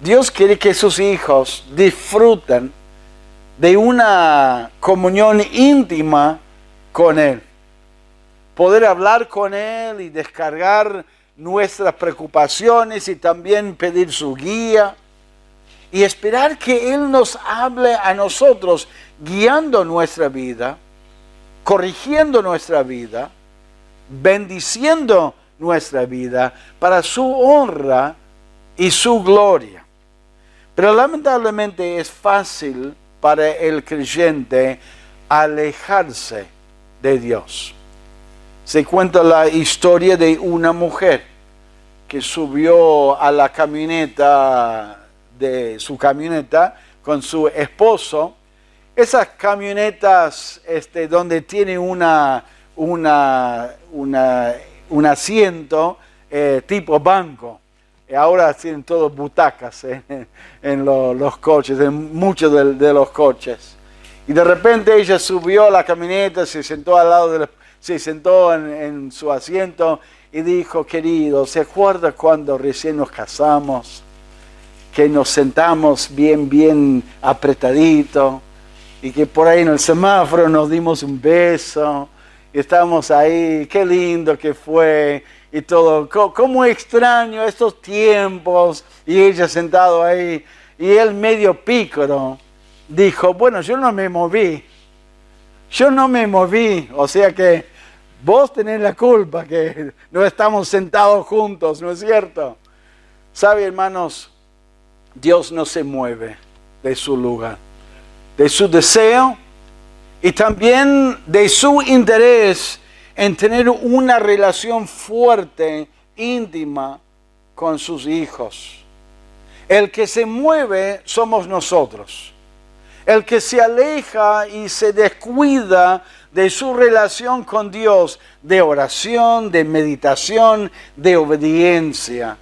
Dios quiere que sus hijos disfruten de una comunión íntima con Él. Poder hablar con Él y descargar nuestras preocupaciones y también pedir su guía. Y esperar que Él nos hable a nosotros, guiando nuestra vida, corrigiendo nuestra vida, bendiciendo nuestra vida para su honra y su gloria. Pero lamentablemente es fácil para el creyente alejarse de Dios. Se cuenta la historia de una mujer que subió a la camioneta con su esposo. Esas camionetas donde tiene un asiento tipo banco. Ahora tienen todos butacas en los coches, en muchos de los coches. Y de repente ella subió a la camioneta, se sentó al lado se sentó en su asiento y dijo: querido, ¿se acuerda cuando recién nos casamos? Que nos sentamos bien apretadito y que por ahí en el semáforo nos dimos un beso y estábamos ahí, qué lindo que fue y todo. Cómo extraño estos tiempos. Y ella sentado ahí y él medio pícaro dijo: bueno, yo no me moví, o sea que vos tenés la culpa que no estamos sentados juntos, ¿no es cierto? ¿Sabe, hermanos? Dios no se mueve de su lugar, de su deseo y también de su interés en tener una relación fuerte, íntima con sus hijos. El que se mueve somos nosotros. El que se aleja y se descuida de su relación con Dios, de oración, de meditación, de obediencia,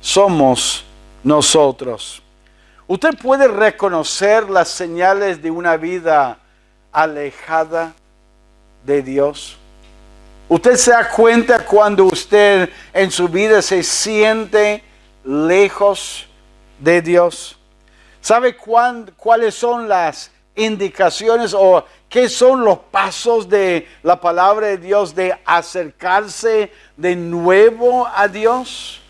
somos nosotros. Usted puede reconocer las señales de una vida alejada de Dios. Usted se da cuenta cuando usted en su vida se siente lejos de Dios. ¿Sabe cuáles son las indicaciones o qué son los pasos de la palabra de Dios de acercarse de nuevo a Dios?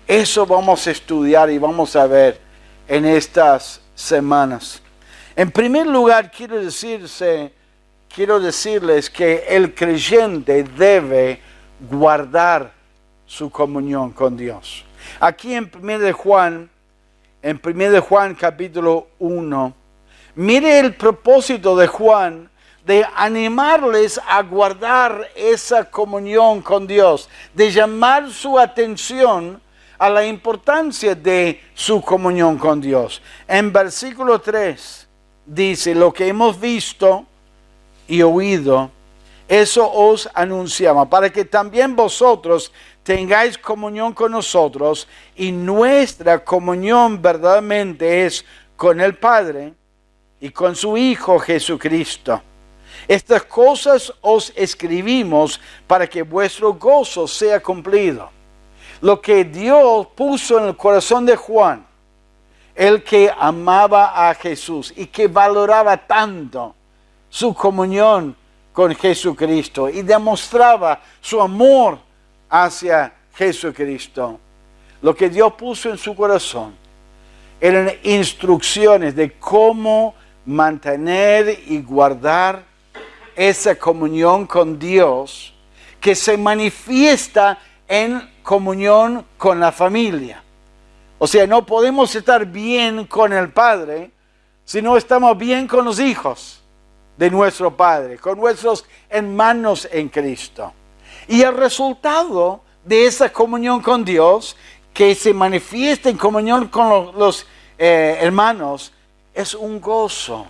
Eso vamos a estudiar y vamos a ver en estas semanas. En primer lugar, quiero decirles que el creyente debe guardar su comunión con Dios. Aquí en 1 de Juan capítulo 1, mire el propósito de Juan de animarles a guardar esa comunión con Dios, de llamar su atención a la importancia de su comunión con Dios. En versículo 3 dice: lo que hemos visto y oído, eso os anunciamos, para que también vosotros tengáis comunión con nosotros, y nuestra comunión verdaderamente es con el Padre y con su Hijo Jesucristo. Estas cosas os escribimos para que vuestro gozo sea cumplido. Lo que Dios puso en el corazón de Juan, el que amaba a Jesús y que valoraba tanto su comunión con Jesucristo y demostraba su amor hacia Jesucristo. Lo que Dios puso en su corazón eran instrucciones de cómo mantener y guardar esa comunión con Dios que se manifiesta en comunión con la familia. O sea, no podemos estar bien con el Padre si no estamos bien con los hijos de nuestro Padre, con nuestros hermanos en Cristo. Y el resultado de esa comunión con Dios, que se manifiesta en comunión con los hermanos, es un gozo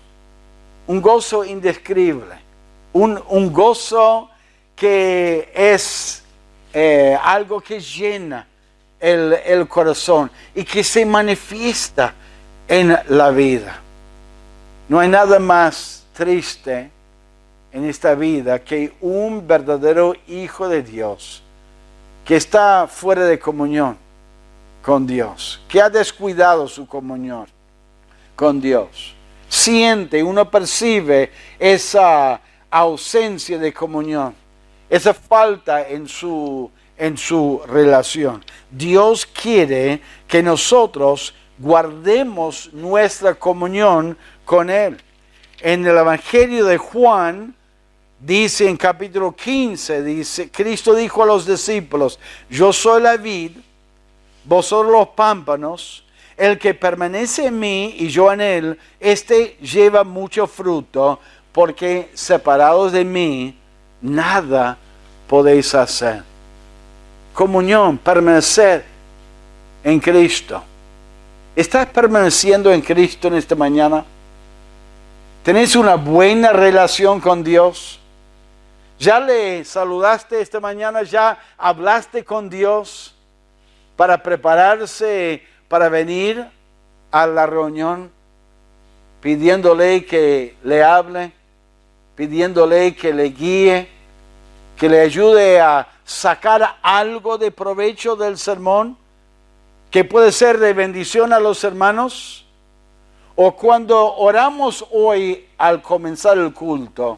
indescriptible, un gozo que es algo que llena el corazón y que se manifiesta en la vida. No hay nada más triste en esta vida que un verdadero hijo de Dios que está fuera de comunión con Dios, que ha descuidado su comunión con Dios. Uno percibe esa ausencia de comunión, esa falta en su relación. Dios quiere que nosotros guardemos nuestra comunión con Él. En el Evangelio de Juan, dice en capítulo 15, dice, Cristo dijo a los discípulos, yo soy la vid, vosotros los pámpanos, el que permanece en mí y yo en él, este lleva mucho fruto, porque separados de mí, nada podéis hacer. Comunión, permanecer en Cristo. ¿Estás permaneciendo en Cristo en esta mañana? ¿Tenés una buena relación con Dios? ¿Ya le saludaste esta mañana? ¿Ya hablaste con Dios para prepararse para venir a la reunión? Pidiéndole que le hable, pidiéndole que le guíe, que le ayude a sacar algo de provecho del sermón, que puede ser de bendición a los hermanos. O cuando oramos hoy al comenzar el culto,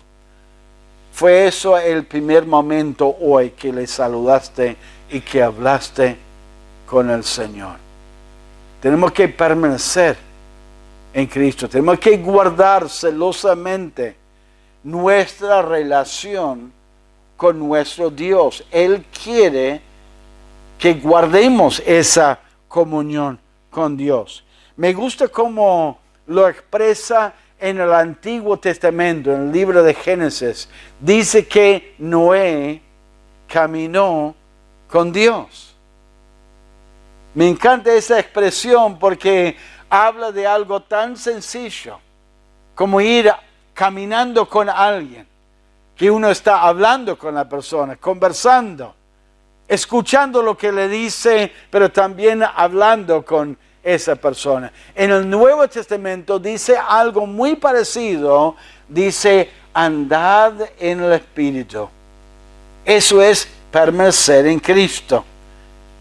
¿fue eso el primer momento hoy que le saludaste y que hablaste con el Señor? Tenemos que permanecer en Cristo. Tenemos que guardar celosamente nuestra relación con nuestro Dios. Él quiere que guardemos esa comunión con Dios. Me gusta cómo lo expresa en el Antiguo Testamento, en el libro de Génesis. Dice que Noé caminó con Dios. Me encanta esa expresión porque habla de algo tan sencillo como ir caminando con alguien, que uno está hablando con la persona, conversando, escuchando lo que le dice, pero también hablando con esa persona. En el Nuevo Testamento dice algo muy parecido, dice andad en el Espíritu. Eso es permanecer en Cristo,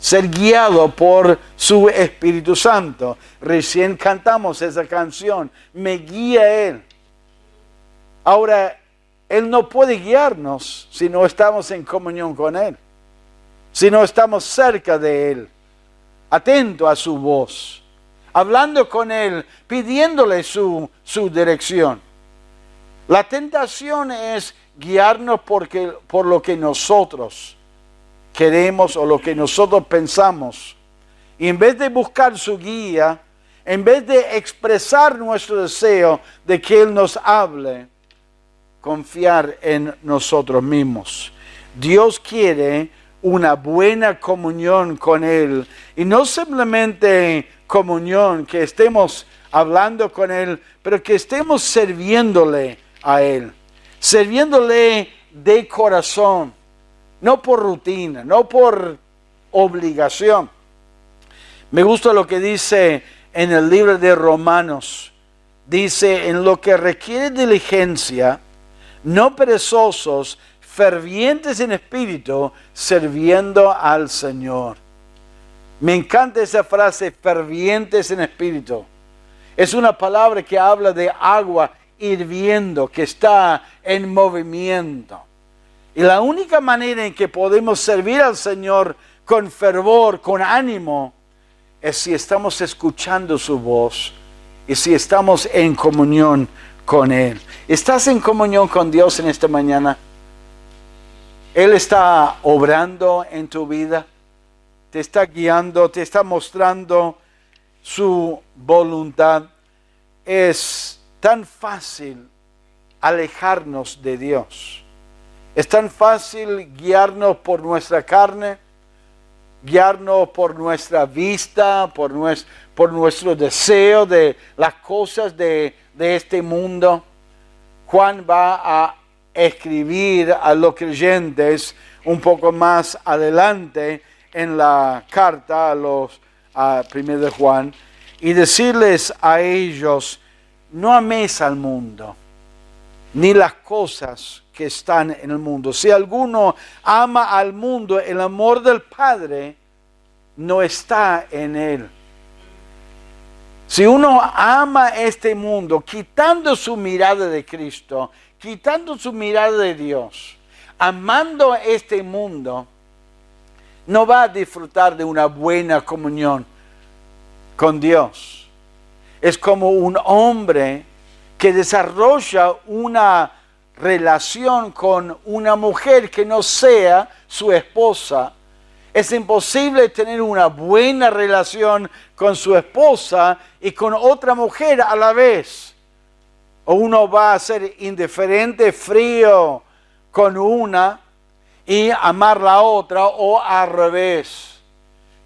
ser guiado por su Espíritu Santo. Recién cantamos esa canción, me guía Él. Ahora, Él no puede guiarnos si no estamos en comunión con Él, si no estamos cerca de Él, atento a su voz, hablando con Él, pidiéndole su dirección. La tentación es guiarnos por lo que nosotros queremos o lo que nosotros pensamos. Y en vez de buscar su guía, en vez de expresar nuestro deseo de que Él nos hable, confiar en nosotros mismos. Dios quiere una buena comunión con Él. Y no simplemente comunión, que estemos hablando con Él, pero que estemos sirviéndole a Él. Sirviéndole de corazón, no por rutina, no por obligación. Me gusta lo que dice en el libro de Romanos. Dice, en lo que requiere diligencia, no perezosos, fervientes en espíritu, sirviendo al Señor. Me encanta esa frase, fervientes en espíritu. Es una palabra que habla de agua hirviendo, que está en movimiento. Y la única manera en que podemos servir al Señor con fervor, con ánimo, es si estamos escuchando su voz y si estamos en comunión con Él. ¿Estás en comunión con Dios en esta mañana? Él está obrando en tu vida, te está guiando, te está mostrando su voluntad. Es tan fácil alejarnos de Dios. Es tan fácil guiarnos por nuestra carne, guiarnos por nuestra vista, por nuestro deseo de las cosas de este mundo. Juan va a escribir a los creyentes un poco más adelante en la carta a 1 de Juan y decirles a ellos, no améis al mundo, ni las cosas que están en el mundo. Si alguno ama al mundo, el amor del Padre no está en Él. Si uno ama este mundo, quitando su mirada de Cristo, quitando su mirada de Dios, amando este mundo, no va a disfrutar de una buena comunión con Dios. Es como un hombre que desarrolla una relación con una mujer que no sea su esposa. Es imposible tener una buena relación con su esposa y con otra mujer a la vez. O uno va a ser indiferente, frío con una y amar la otra, o al revés.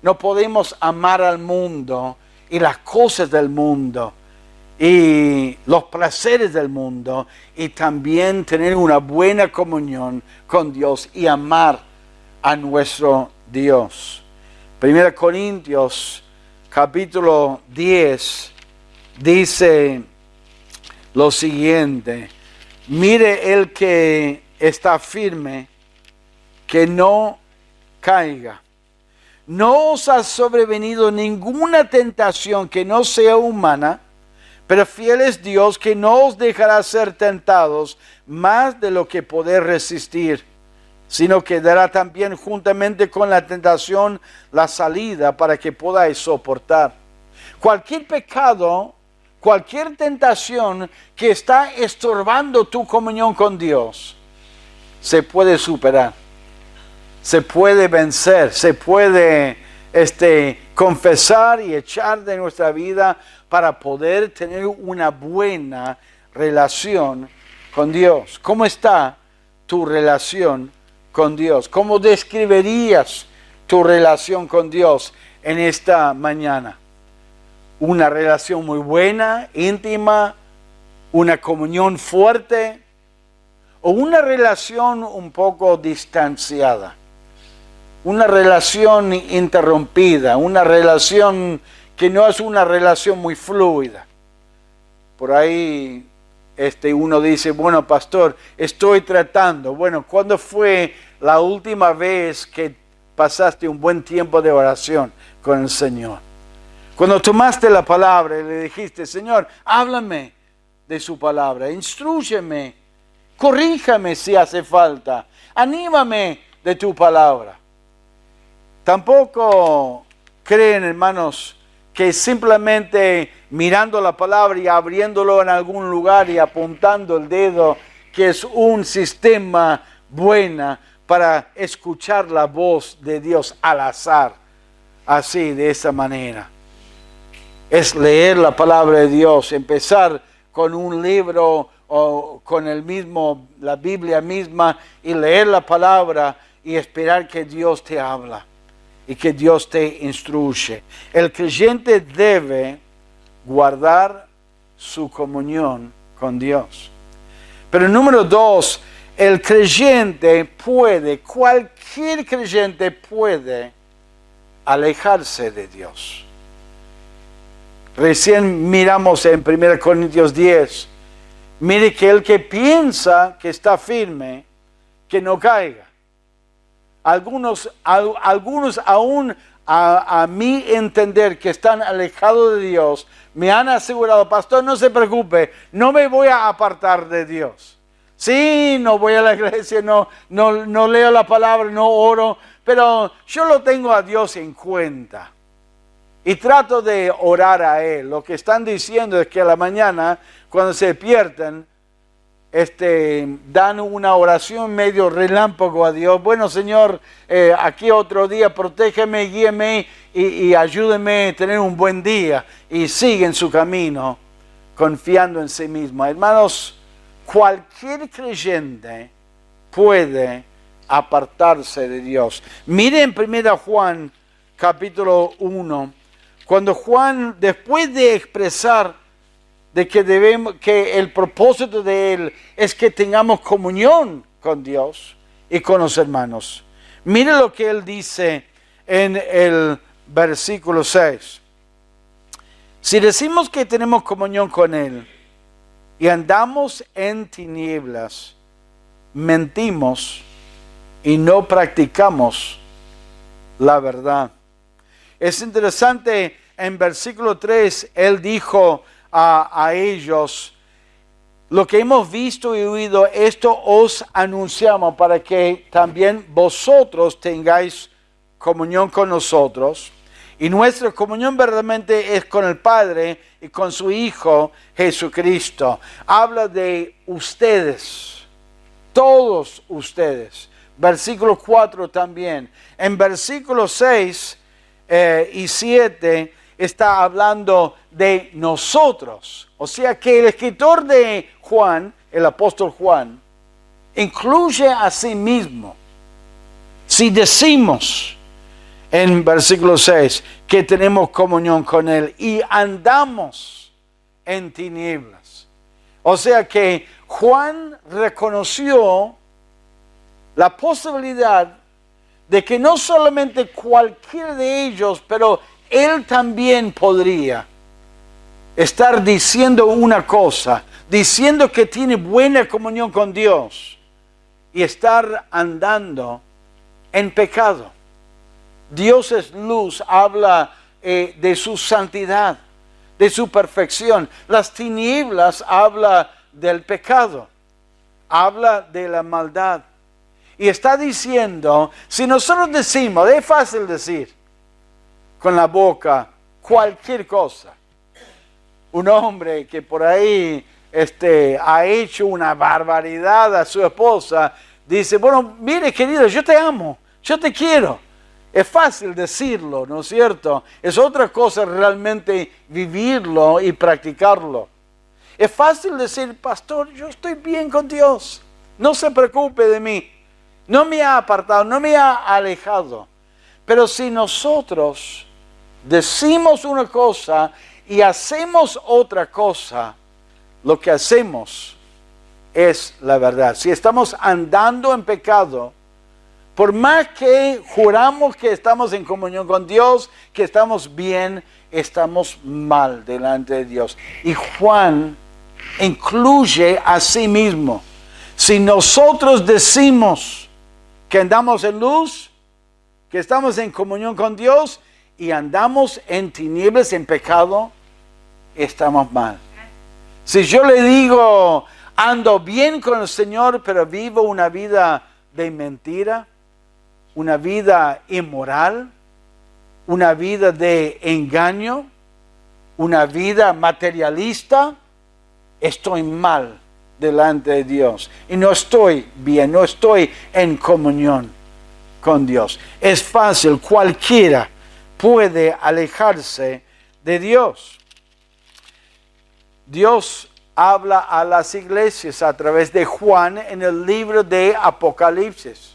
No podemos amar al mundo y las cosas del mundo y los placeres del mundo y también tener una buena comunión con Dios y amar a nuestro Dios. 1 Corintios capítulo 10 dice lo siguiente: mire el que está firme, que no caiga. No os ha sobrevenido ninguna tentación que no sea humana, pero fiel es Dios, que no os dejará ser tentados más de lo que poder resistir, sino que dará también juntamente con la tentación la salida para que podáis soportar. Cualquier pecado, cualquier tentación que está estorbando tu comunión con Dios, se puede superar, se puede vencer, se puede confesar y echar de nuestra vida para poder tener una buena relación con Dios. ¿Cómo está tu relación con Dios? ¿Cómo describirías tu relación con Dios en esta mañana? Una relación muy buena, íntima, una comunión fuerte, o una relación un poco distanciada, una relación interrumpida, una relación que no es una relación muy fluida. Por ahí uno dice, bueno, pastor, estoy tratando. Bueno, ¿cuándo fue la última vez que pasaste un buen tiempo de oración con el Señor? Cuando tomaste la palabra y le dijiste, Señor, háblame de su palabra, instrúyeme, corríjame si hace falta, anímame de tu palabra. Tampoco creen, hermanos, que simplemente mirando la palabra y abriéndolo en algún lugar y apuntando el dedo, que es un sistema bueno para escuchar la voz de Dios al azar, así, de esa manera. Es leer la palabra de Dios, empezar con un libro o con la Biblia misma y leer la palabra y esperar que Dios te habla y que Dios te instruye. El creyente debe guardar su comunión con Dios. Pero número 2, el creyente cualquier creyente puede alejarse de Dios. Recién miramos en 1 Corintios 10, mire que el que piensa que está firme, que no caiga. Algunos aún a mi entender que están alejados de Dios, me han asegurado, pastor, no se preocupe, no me voy a apartar de Dios. Sí, no voy a la iglesia, no leo la palabra, no oro, pero yo lo tengo a Dios en cuenta. Y trato de orar a Él. Lo que están diciendo es que a la mañana, cuando se despiertan, dan una oración medio relámpago a Dios. Bueno, Señor, aquí otro día, protégeme, guíeme y ayúdeme a tener un buen día. Y siguen su camino, confiando en sí mismo. Hermanos, cualquier creyente puede apartarse de Dios. Miren 1 Juan capítulo 1. Cuando Juan, después de expresar de que el propósito de él es que tengamos comunión con Dios y con los hermanos. Mire lo que él dice en el versículo 6. Si decimos que tenemos comunión con Él y andamos en tinieblas, mentimos y no practicamos la verdad. Es interesante, en versículo 3, Él dijo a ellos, lo que hemos visto y oído, esto os anunciamos para que también vosotros tengáis comunión con nosotros. Y nuestra comunión verdaderamente es con el Padre y con su Hijo Jesucristo. Habla de ustedes, todos ustedes. Versículo 4 también. En versículo 6 y 7 está hablando de nosotros. O sea que el escritor de Juan, el apóstol Juan, incluye a sí mismo. Si decimos en versículo 6 que tenemos comunión con Él y andamos en tinieblas. O sea que Juan reconoció la posibilidad de que no solamente cualquiera de ellos, pero él también podría estar diciendo una cosa, diciendo que tiene buena comunión con Dios y estar andando en pecado. Dios es luz, habla de su santidad, de su perfección. Las tinieblas habla del pecado, habla de la maldad. Y está diciendo, si nosotros decimos, es fácil decir con la boca cualquier cosa. Un hombre que por ahí ha hecho una barbaridad a su esposa, dice, bueno, mire querido, yo te amo, yo te quiero. Es fácil decirlo, ¿no es cierto? Es otra cosa realmente vivirlo y practicarlo. Es fácil decir, pastor, yo estoy bien con Dios, no se preocupe de mí. No me ha apartado, no me ha alejado. Pero si nosotros decimos una cosa y hacemos otra cosa, lo que hacemos es la verdad. Si estamos andando en pecado, por más que juramos que estamos en comunión con Dios, que estamos bien, estamos mal delante de Dios. Y Juan incluye a sí mismo. Si nosotros decimos que andamos en luz, que estamos en comunión con Dios y andamos en tinieblas, en pecado, estamos mal. Si yo le digo, ando bien con el Señor, pero vivo una vida de mentira, una vida inmoral, una vida de engaño, una vida materialista, estoy mal delante de Dios y no estoy bien, no estoy en comunión con Dios. Es fácil, cualquiera puede alejarse de Dios. Dios habla a las iglesias a través de Juan en el libro de Apocalipsis.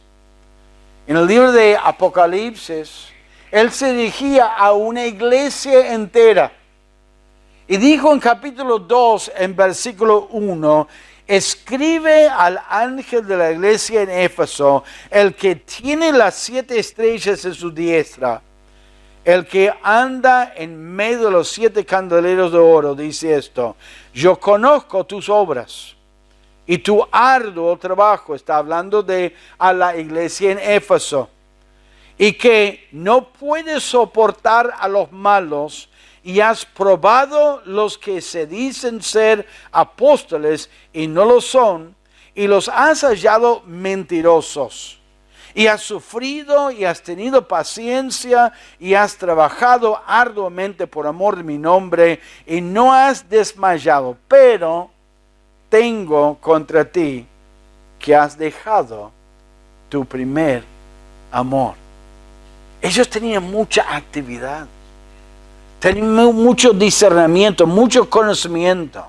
En el libro de Apocalipsis, Él se dirigía a una iglesia entera y dijo en capítulo 2, en versículo 1, escribe al ángel de la iglesia en Éfeso, el que tiene las 7 estrellas en su diestra, el que anda en medio de los 7 candeleros de oro, dice esto: yo conozco tus obras y tu arduo trabajo, está hablando a la iglesia en Éfeso, y que no puedes soportar a los malos, y has probado los que se dicen ser apóstoles y no lo son, y los has hallado mentirosos. Y has sufrido y has tenido paciencia y has trabajado arduamente por amor de mi nombre y no has desmayado. Pero tengo contra ti que has dejado tu primer amor. Ellos tenían mucha actividad. Tenían mucho discernimiento, mucho conocimiento.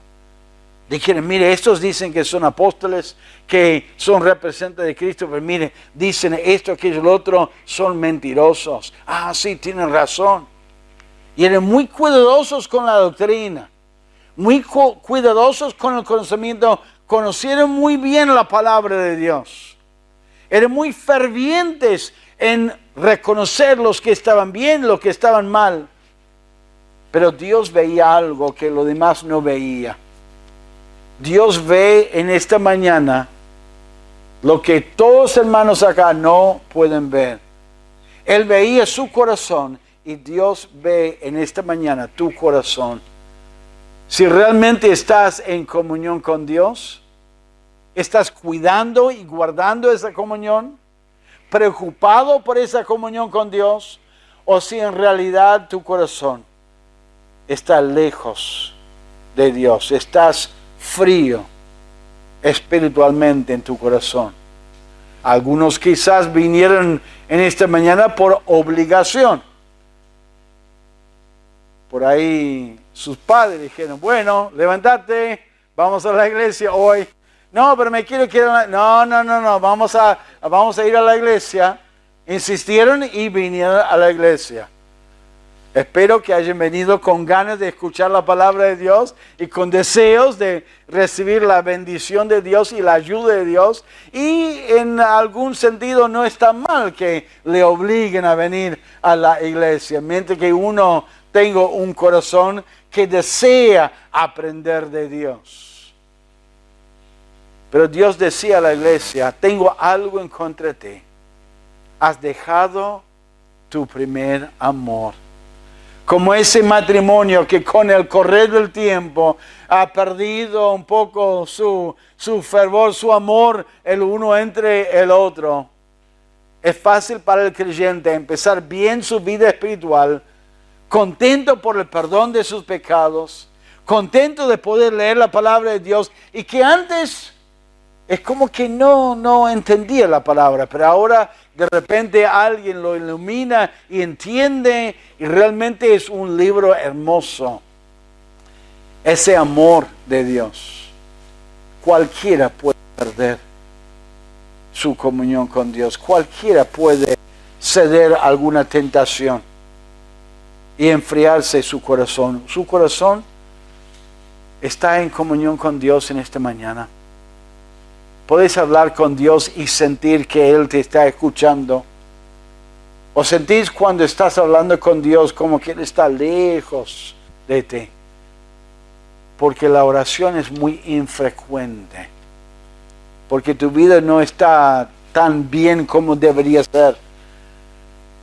Dijeron, mire, estos dicen que son apóstoles, que son representantes de Cristo, pero mire, dicen esto, aquello, lo otro, son mentirosos. Ah, sí, tienen razón. Y eran muy cuidadosos con la doctrina, muy cuidadosos con el conocimiento, conocieron muy bien la palabra de Dios. Eran muy fervientes en reconocer los que estaban bien, los que estaban mal. Pero Dios veía algo que los demás no veía. Dios ve en esta mañana lo que todos hermanos acá no pueden ver. Él veía su corazón y Dios ve en esta mañana tu corazón. Si realmente estás en comunión con Dios, estás cuidando y guardando esa comunión, preocupado por esa comunión con Dios, o si en realidad tu corazón está lejos de Dios, estás frío espiritualmente en tu corazón. Algunos quizás vinieron en esta mañana por obligación. Por ahí sus padres dijeron, bueno, levántate, vamos a la iglesia hoy. No, pero me quiero ir a la... No, vamos a ir a la iglesia. Insistieron y vinieron a la iglesia. Espero que hayan venido con ganas de escuchar la palabra de Dios y con deseos de recibir la bendición de Dios y la ayuda de Dios. Y en algún sentido no está mal que le obliguen a venir a la iglesia, mientras que uno tenga un corazón que desea aprender de Dios. Pero Dios decía a la iglesia, tengo algo en contra de ti. Has dejado tu primer amor. Como ese matrimonio que con el correr del tiempo ha perdido un poco su fervor, su amor el uno entre el otro. Es fácil para el creyente empezar bien su vida espiritual, contento por el perdón de sus pecados, contento de poder leer la palabra de Dios, y que antes es como que no entendía la palabra, pero ahora de repente alguien lo ilumina y entiende, y realmente es un libro hermoso. Ese amor de Dios, cualquiera puede perder su comunión con Dios, cualquiera puede ceder a alguna tentación y enfriarse su corazón. Su corazón está en comunión con Dios en esta mañana. Puedes hablar con Dios y sentir que Él te está escuchando. O sentís cuando estás hablando con Dios como que Él está lejos de ti. Porque la oración es muy infrecuente. Porque tu vida no está tan bien como debería ser.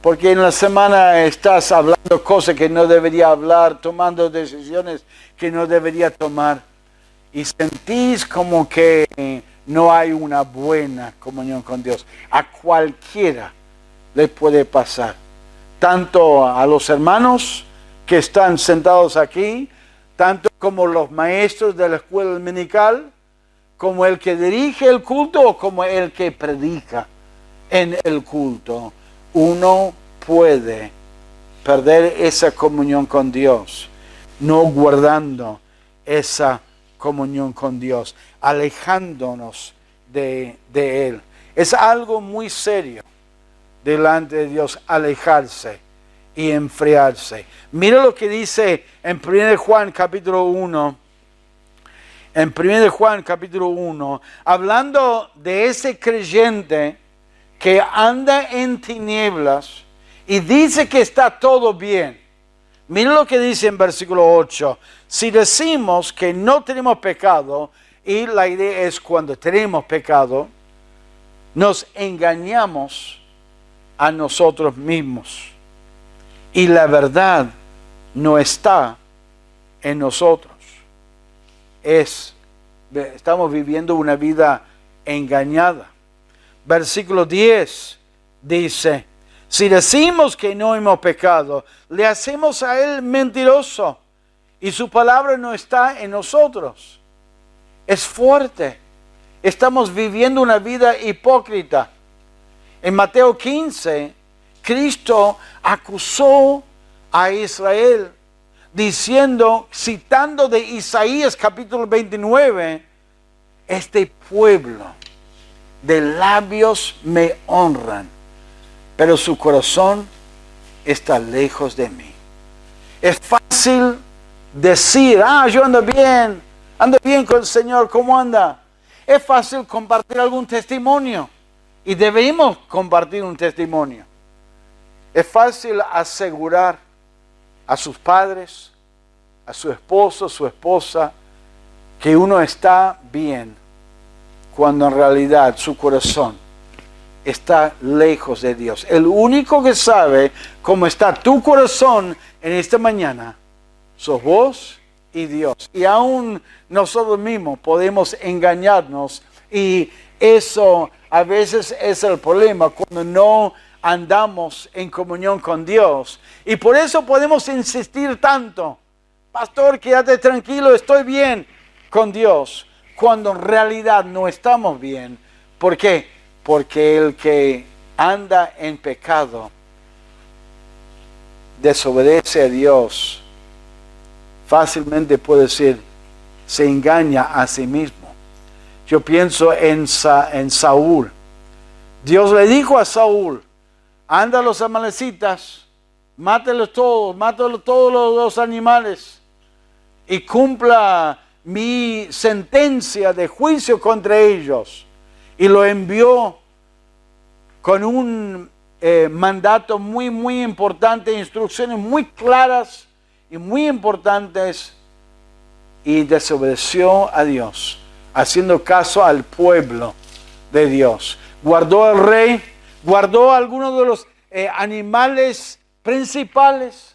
Porque en la semana estás hablando cosas que no debería hablar, tomando decisiones que no debería tomar. Y sentís como que no hay una buena comunión con Dios. A cualquiera le puede pasar. Tanto a los hermanos que están sentados aquí, tanto como los maestros de la escuela dominical, como el que dirige el culto o como el que predica en el culto. Uno puede perder esa comunión con Dios, no guardando esa comunión con Dios, alejándonos de Él. Es algo muy serio delante de Dios, alejarse y enfriarse. Mira lo que dice en 1 Juan capítulo 1. En 1 Juan capítulo 1, hablando de ese creyente que anda en tinieblas y dice que está todo bien. Mira lo que dice en versículo 8. Si decimos que no tenemos pecado, y la idea es cuando tenemos pecado, nos engañamos a nosotros mismos. Y la verdad no está en nosotros. Estamos viviendo una vida engañada. Versículo 10 dice, si decimos que no hemos pecado, le hacemos a Él mentiroso y su palabra no está en nosotros. Es fuerte. Estamos viviendo una vida hipócrita. En Mateo 15, Cristo acusó a Israel diciendo, citando de Isaías capítulo 29, este pueblo de labios me honran, pero su corazón está lejos de mí. Es fácil decir, yo ando bien con el Señor, ¿cómo anda? Es fácil compartir algún testimonio y debemos compartir un testimonio. Es fácil asegurar a sus padres, a su esposo, su esposa, que uno está bien, cuando en realidad su corazón está lejos de Dios. El único que sabe cómo está tu corazón en esta mañana sos vos y Dios. Y aún nosotros mismos podemos engañarnos, y eso a veces es el problema cuando no andamos en comunión con Dios. Y por eso podemos insistir tanto: pastor, quédate tranquilo, estoy bien con Dios, cuando en realidad no estamos bien. ¿Por qué? Porque el que anda en pecado desobedece a Dios, fácilmente puede decir, se engaña a sí mismo. Yo pienso en Saúl. Dios le dijo a Saúl: anda a los amalecitas, mátelos todos los animales, y cumpla mi sentencia de juicio contra ellos. Y lo envió con un mandato muy importante, instrucciones muy claras y muy importantes, y desobedeció a Dios, haciendo caso al pueblo de Dios. Guardó al rey, guardó algunos de los animales principales.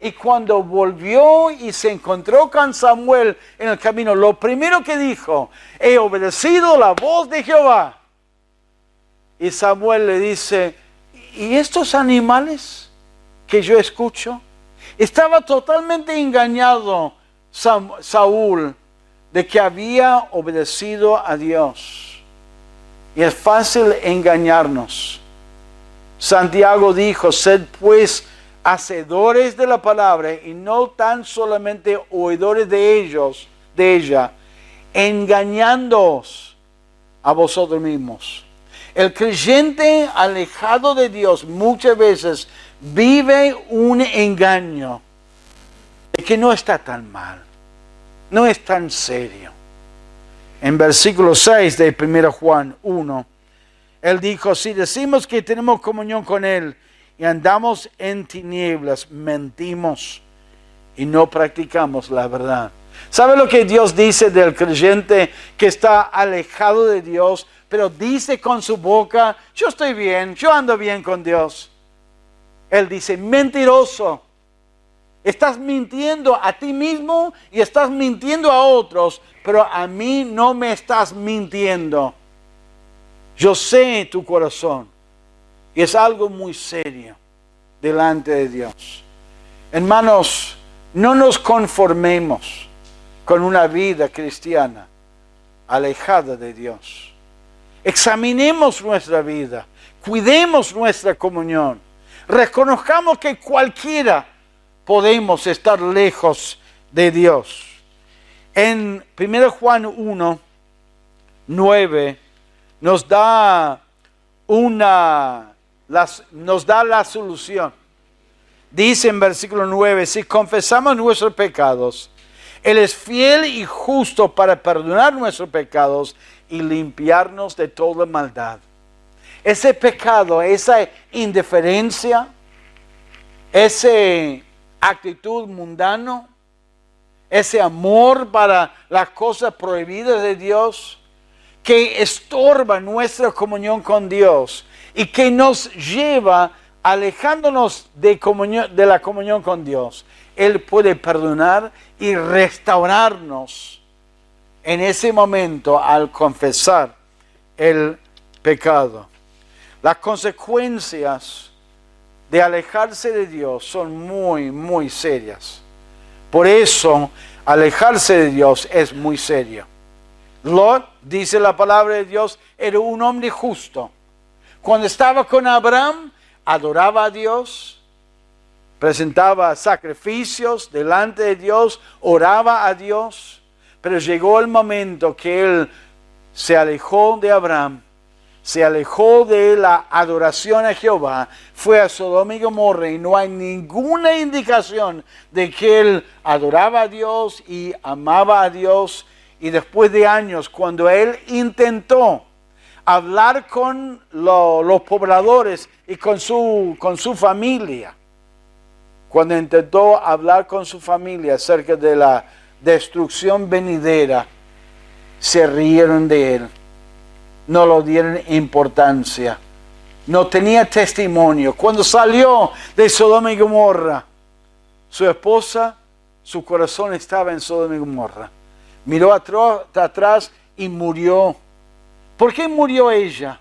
Y cuando volvió y se encontró con Samuel en el camino, lo primero que dijo: he obedecido la voz de Jehová. Y Samuel le dice: ¿y estos animales que yo escucho? Estaba totalmente engañado Saúl de que había obedecido a Dios. Y es fácil engañarnos. Santiago dijo: sed pues hacedores de la palabra y no tan solamente oidores de ella, engañándoos a vosotros mismos. El creyente alejado de Dios muchas veces vive un engaño de que no está tan mal, no es tan serio. En versículo 6 de 1 Juan 1, él dijo: si decimos que tenemos comunión con Él y andamos en tinieblas, mentimos y no practicamos la verdad. ¿Sabe lo que Dios dice del creyente que está alejado de Dios, pero dice con su boca: yo estoy bien, yo ando bien con Dios? Él dice: mentiroso. Estás mintiendo a ti mismo y estás mintiendo a otros, pero a mí no me estás mintiendo. Yo sé tu corazón. Y es algo muy serio delante de Dios. Hermanos, no nos conformemos con una vida cristiana alejada de Dios. Examinemos nuestra vida, cuidemos nuestra comunión, reconozcamos que cualquiera podemos estar lejos de Dios. En 1 Juan 1, 9 nos da la solución. Dice en versículo 9: si confesamos nuestros pecados, Él es fiel y justo para perdonar nuestros pecados y limpiarnos de toda maldad. Ese pecado, esa indiferencia, esa actitud mundana, ese amor para las cosas prohibidas de Dios, que estorba nuestra comunión con Dios y que nos lleva alejándonos de la comunión con Dios. Él puede perdonar y restaurarnos en ese momento al confesar el pecado. Las consecuencias de alejarse de Dios son muy serias. Por eso, alejarse de Dios es muy serio. Lot, dice la palabra de Dios, era un hombre justo. Cuando estaba con Abraham, adoraba a Dios, presentaba sacrificios delante de Dios, oraba a Dios, pero llegó el momento que él se alejó de Abraham, se alejó de la adoración a Jehová, fue a Sodoma y Gomorra, y no hay ninguna indicación de que él adoraba a Dios y amaba a Dios. Y después de años, cuando él intentó hablar con los pobladores y con su familia, cuando intentó hablar con su familia acerca de la destrucción venidera, se rieron de él. no lo dieron importancia. No tenía testimonio. Cuando salió de Sodoma y Gomorra, su esposa, su corazón estaba en Sodoma y Gomorra. Miró atrás y murió. ¿Por qué murió ella?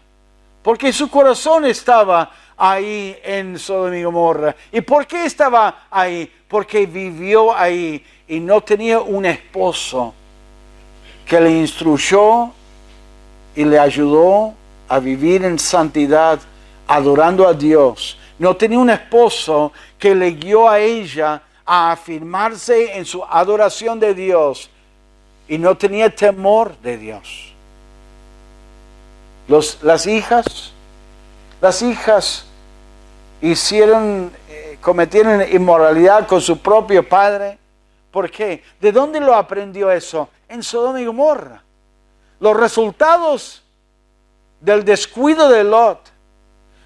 Porque su corazón estaba ahí en Sodoma y Gomorra. ¿Y por qué estaba ahí? Porque vivió ahí y no tenía un esposo que le instruyó y le ayudó a vivir en santidad, adorando a Dios. No tenía un esposo que le guió a ella a afirmarse en su adoración de Dios y no tenía temor de Dios. Las hijas cometieron inmoralidad con su propio padre. ¿Por qué? ¿De dónde lo aprendió eso? En Sodoma y Gomorra. Los resultados del descuido de Lot,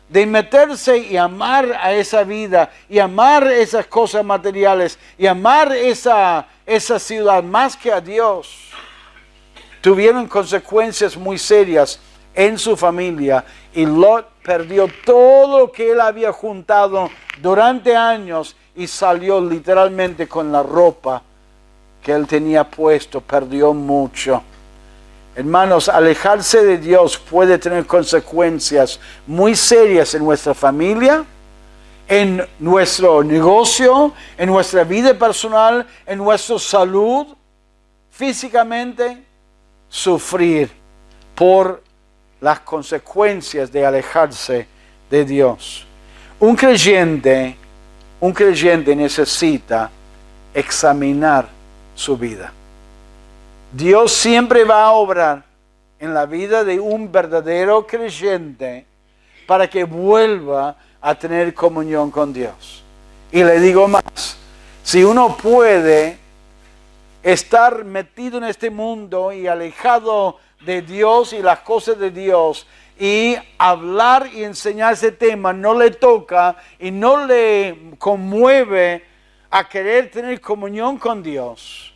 de meterse y amar a esa vida, y amar esas cosas materiales, y amar esa ciudad más que a Dios, tuvieron consecuencias muy serias en su familia, y Lot perdió todo lo que él había juntado durante años y salió literalmente con la ropa que él tenía puesto, perdió mucho. Hermanos, alejarse de Dios puede tener consecuencias muy serias en nuestra familia, en nuestro negocio, en nuestra vida personal, en nuestra salud, físicamente, sufrir por las consecuencias de alejarse de Dios. Un creyente necesita examinar su vida. Dios siempre va a obrar en la vida de un verdadero creyente para que vuelva a tener comunión con Dios. Y le digo más, si uno puede estar metido en este mundo y alejado de Dios y las cosas de Dios, y hablar y enseñar ese tema no le toca y no le conmueve a querer tener comunión con Dios,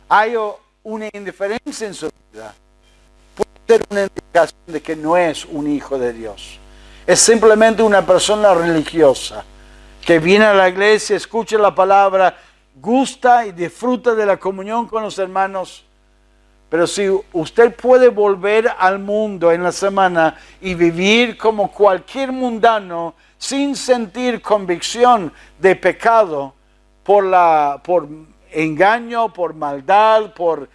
hay una indiferencia en su vida. Puede ser una indicación de que no es un hijo de Dios. Es simplemente una persona religiosa que viene a la iglesia, escucha la palabra, gusta y disfruta de la comunión con los hermanos. Pero si usted puede volver al mundo en la semana y vivir como cualquier mundano sin sentir convicción de pecado por engaño, por maldad, por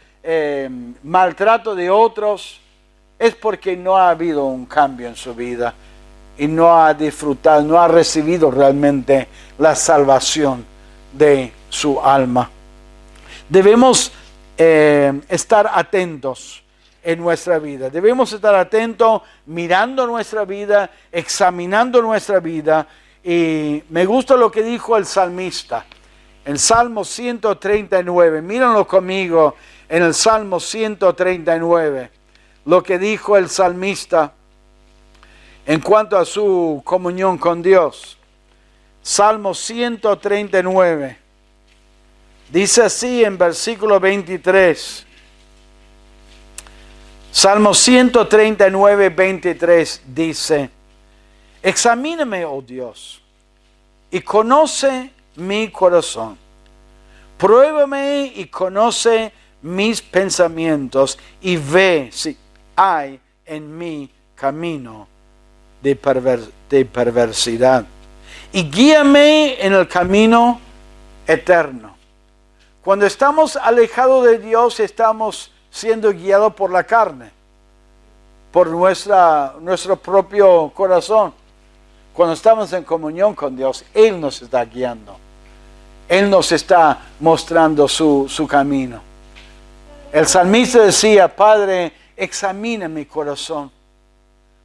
maltrato de otros, es porque no ha habido un cambio en su vida y no ha disfrutado, no ha recibido realmente la salvación de su alma. Debemos estar atentos en nuestra vida. Debemos estar atentos mirando nuestra vida, examinando nuestra vida. Y me gusta lo que dijo el salmista en Salmo 139. Mírenlo conmigo en el Salmo 139. Lo que dijo el salmista en cuanto a su comunión con Dios. Salmo 139. Dice así en versículo 23. Salmo 139, 23 dice: examíname, oh Dios, y conoce mi corazón. Pruébame y conoce mis pensamientos y ve si hay en mí camino de perversidad. Y guíame en el camino eterno. Cuando estamos alejados de Dios, estamos siendo guiados por la carne, por nuestro propio corazón. Cuando estamos en comunión con Dios, Él nos está guiando. Él nos está mostrando su camino. El salmista decía: Padre, examina mi corazón.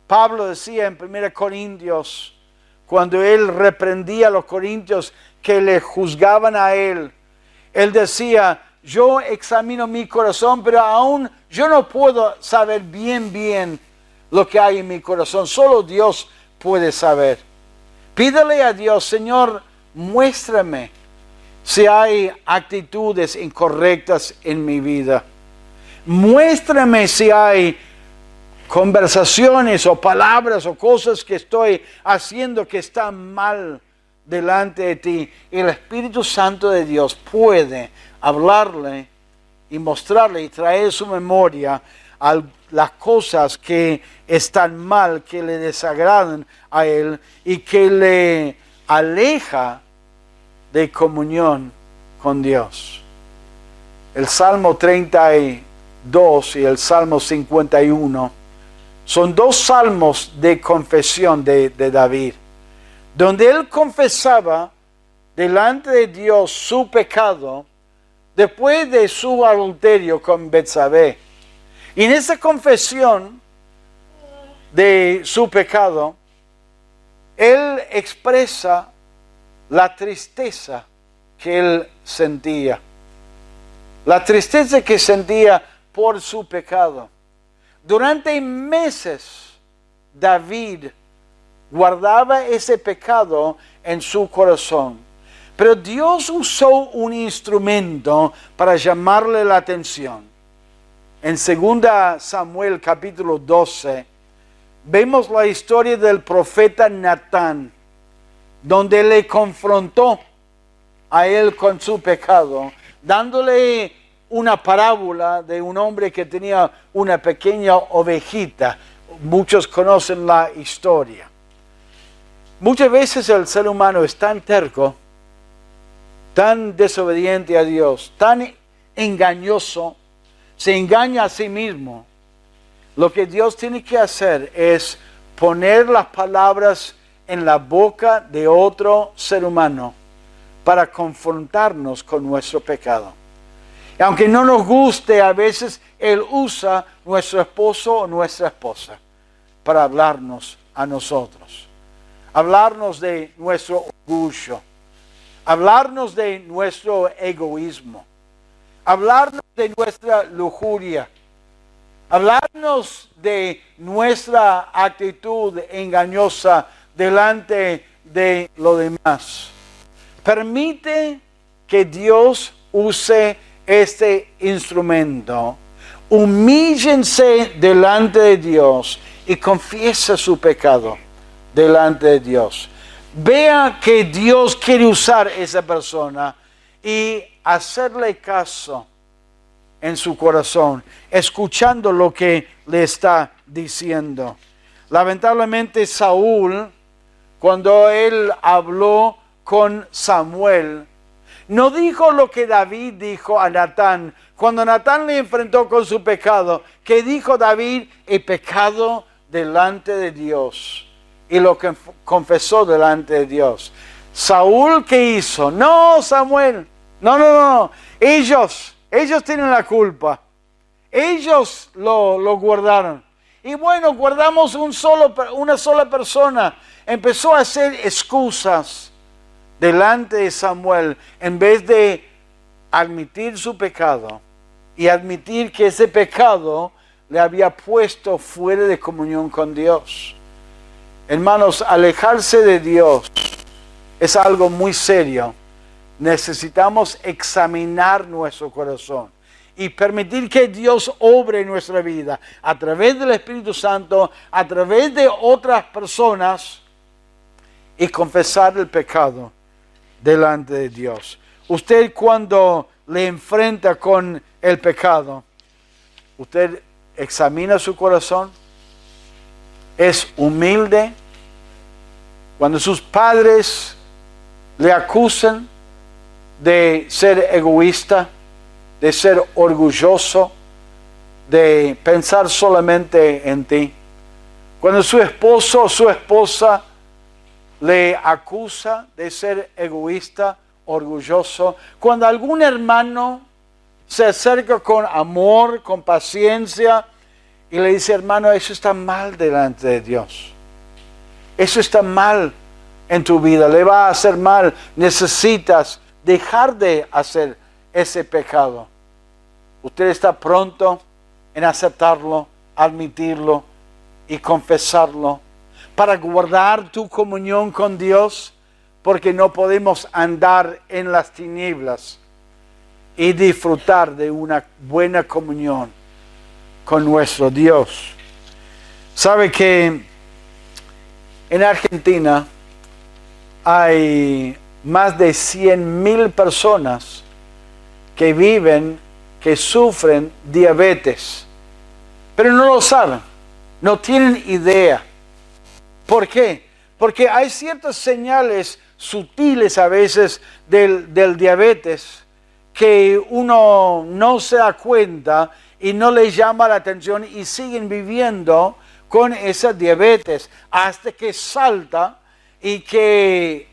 Pablo decía en 1 Corintios, cuando él reprendía a los corintios que le juzgaban a él, él decía: yo examino mi corazón, pero aún yo no puedo saber bien lo que hay en mi corazón. Solo Dios puede saber. Pídele a Dios: Señor, muéstrame si hay actitudes incorrectas en mi vida. Muéstrame si hay conversaciones o palabras o cosas que estoy haciendo que están mal delante de ti. Y el Espíritu Santo de Dios puede hablarle y mostrarle y traer su memoria a las cosas que están mal, que le desagradan a él y que le aleja de comunión con Dios. El Salmo 32 y el Salmo 51 son dos salmos de confesión de David, donde él confesaba delante de Dios su pecado después de su adulterio con Betsabé. Y en esa confesión de su pecado, él expresa la tristeza que él sentía. La tristeza que sentía por su pecado. Durante meses, David guardaba ese pecado en su corazón. Pero Dios usó un instrumento para llamarle la atención. En 2 Samuel capítulo 12, vemos la historia del profeta Natán, donde le confrontó a él con su pecado, dándole una parábola de un hombre que tenía una pequeña ovejita. Muchos conocen la historia. Muchas veces el ser humano es tan terco, tan desobediente a Dios, tan engañoso, se engaña a sí mismo. Lo que Dios tiene que hacer es poner las palabras en la boca de otro ser humano para confrontarnos con nuestro pecado. Y aunque no nos guste, a veces Él usa nuestro esposo o nuestra esposa para hablarnos a nosotros. Hablarnos de nuestro orgullo. Hablarnos de nuestro egoísmo. Hablarnos de nuestra lujuria. Hablarnos de nuestra actitud engañosa delante de lo demás. Permite que Dios use este instrumento. Humíllense delante de Dios y confiesa su pecado delante de Dios. Vea que Dios quiere usar a esa persona y hacerle caso en su corazón, escuchando lo que le está diciendo. Lamentablemente Saúl, cuando él habló con Samuel, no dijo lo que David dijo a Natán. Cuando Natán le enfrentó con su pecado, que dijo David: he pecado delante de Dios. Y lo que confesó delante de Dios. Saúl, ¿qué hizo? No, Samuel, no. Ellos tienen la culpa. Ellos lo guardaron. Y bueno, guardamos una sola persona. Empezó a hacer excusas delante de Samuel en vez de admitir su pecado y admitir que ese pecado le había puesto fuera de comunión con Dios. Hermanos, alejarse de Dios es algo muy serio. Necesitamos examinar nuestro corazón y permitir que Dios obre en nuestra vida a través del Espíritu Santo, a través de otras personas, y confesar el pecado delante de Dios. Usted, cuando le enfrenta con el pecado, usted examina su corazón, es humilde. Cuando sus padres le acusan de ser egoísta, de ser orgulloso, de pensar solamente en ti. Cuando su esposo o su esposa le acusa de ser egoísta, orgulloso. Cuando algún hermano se acerca con amor, con paciencia y le dice: hermano, eso está mal delante de Dios. Eso está mal en tu vida, le va a hacer mal. Necesitas dejar de hacer ese pecado. Usted está pronto en aceptarlo, admitirlo y confesarlo para guardar tu comunión con Dios, porque no podemos andar en las tinieblas y disfrutar de una buena comunión con nuestro Dios. Sabe que en Argentina hay más de 100.000 personas que sufren diabetes, pero no lo saben, no tienen idea. ¿Por qué? Porque hay ciertas señales sutiles a veces del diabetes que uno no se da cuenta y no le llama la atención y siguen viviendo con esa diabetes hasta que salta y que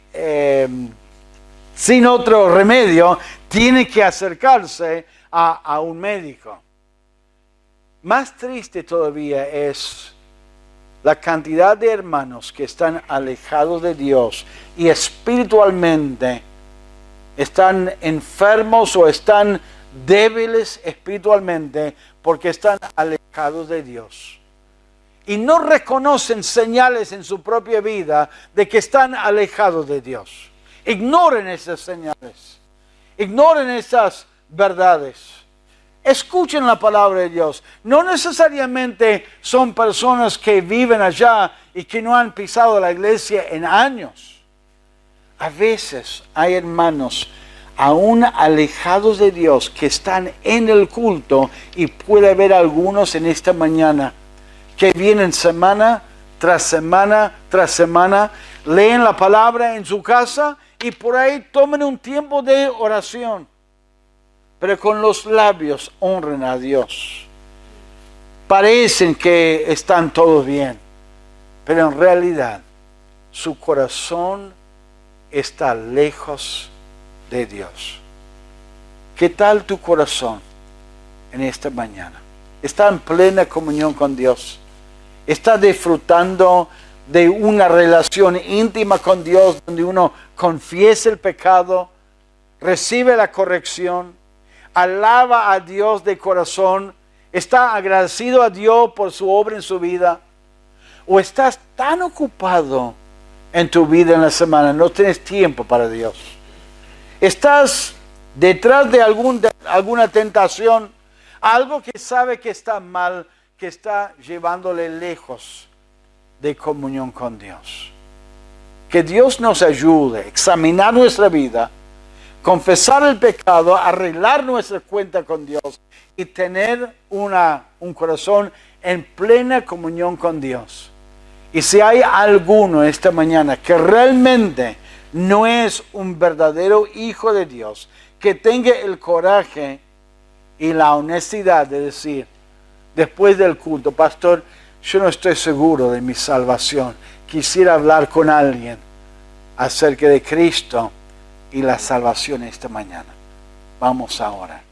sin otro remedio tiene que acercarse a un médico. Más triste todavía es la cantidad de hermanos que están alejados de Dios y espiritualmente están enfermos o están débiles espiritualmente porque están alejados de Dios. Y no reconocen señales en su propia vida de que están alejados de Dios. Ignoren esas señales. Ignoren esas verdades. Escuchen la palabra de Dios. No necesariamente son personas que viven allá y que no han pisado la iglesia en años. A veces hay hermanos aún alejados de Dios que están en el culto, y puede haber algunos en esta mañana que vienen semana tras semana tras semana, leen la palabra en su casa y por ahí tomen un tiempo de oración, pero con los labios honren a Dios. Parecen que están todos bien, pero en realidad su corazón está lejos de Dios. ¿Qué tal tu corazón en esta mañana? ¿Está en plena comunión con Dios? ¿Está disfrutando de una relación íntima con Dios donde uno confiesa el pecado, recibe la corrección, alaba a Dios de corazón, está agradecido a Dios por su obra en su vida? ¿O estás tan ocupado en tu vida en la semana, no tienes tiempo para Dios? ¿Estás detrás de alguna tentación, algo que sabe que está mal, que está llevándole lejos de comunión con Dios? Que Dios nos ayude a examinar nuestra vida, confesar el pecado, arreglar nuestra cuenta con Dios y tener un corazón en plena comunión con Dios. Y si hay alguno esta mañana que realmente no es un verdadero hijo de Dios, que tenga el coraje y la honestidad de decir después del culto: pastor, yo no estoy seguro de mi salvación, quisiera hablar con alguien acerca de Cristo y la salvación esta mañana. Vamos ahora.